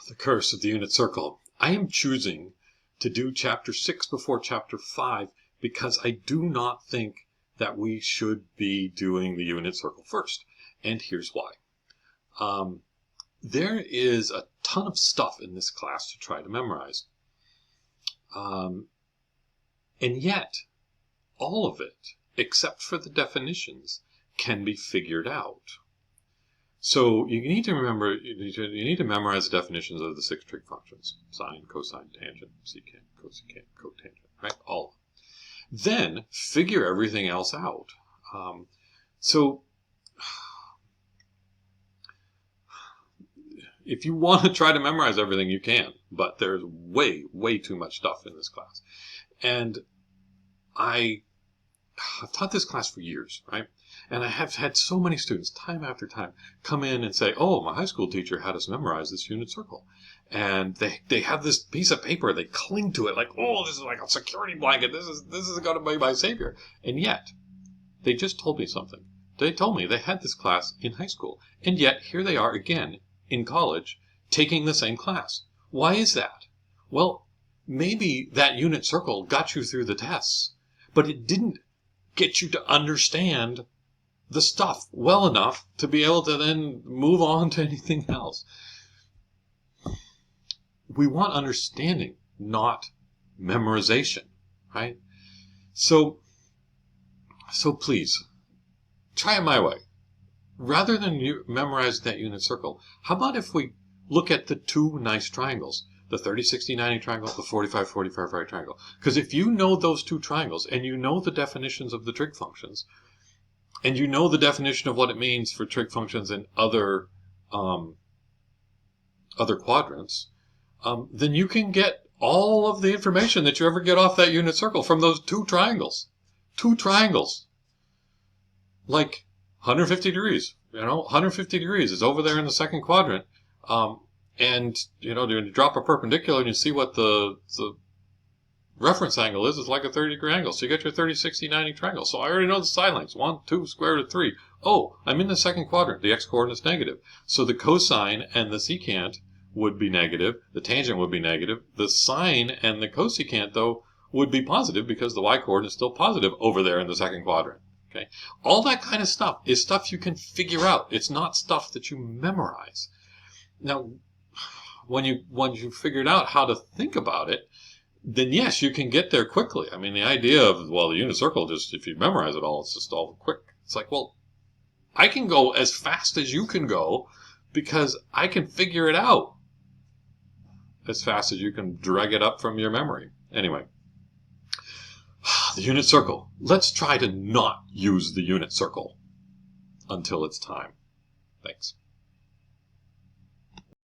The Curse of the Unit Circle. I am choosing to do Chapter 6 before Chapter 5 because I do not think that we should be doing the unit circle first. And here's why. There is a ton of stuff in this class to try to memorize. And yet, all of it, except for the definitions, can be figured out. So you need to remember, you need to memorize the definitions of the 6 trig functions: sine, cosine, tangent, secant, cosecant, cotangent, right? All of them. Then figure everything else out. So if you want to try to memorize everything, you can, but there's way, way too much stuff in this class. And I've taught this class for years, right? And I have had so many students, time after time, come in and say, oh, my high school teacher had us memorize this unit circle. And they have this piece of paper, they cling to it like, oh, this is like a security blanket, this is going to be my savior. And yet, they just told me something. They told me they had this class in high school. And yet, here they are again in college, taking the same class. Why is that? Well, maybe that unit circle got you through the tests, but it didn't get you to understand the stuff well enough to be able to then move on to anything else. We want understanding, not memorization, right? So please, try it my way. Rather than you memorize that unit circle, how about if we look at the 2 nice triangles? The 30-60-90 triangle, the 45-45 right triangle. Because if you know those 2 triangles, and you know the definitions of the trig functions, and you know the definition of what it means for trig functions in other quadrants, then you can get all of the information that you ever get off that unit circle from those 2 triangles. 2 triangles. Like 150 degrees. 150 degrees is over there in the second quadrant. And, you drop a perpendicular and you see what the reference angle is. It's like a 30-degree angle. So you get your 30-60-90 triangle. So I already know the side lengths. 1, 2, square root of 3. Oh, I'm in the second quadrant. The x-coordinate is negative. So the cosine and the secant would be negative. The tangent would be negative. The sine and the cosecant, though, would be positive because the y-coordinate is still positive over there in the second quadrant. Okay? All that kind of stuff is stuff you can figure out. It's not stuff that you memorize. Now, when you figured out how to think about it, then yes, you can get there quickly. I mean, the idea of, well, the unit circle, just if you memorize it all, it's just all quick. It's like, well, I can go as fast as you can go because I can figure it out as fast as you can drag it up from your memory. Anyway, the unit circle. Let's try to not use the unit circle until it's time. Thanks.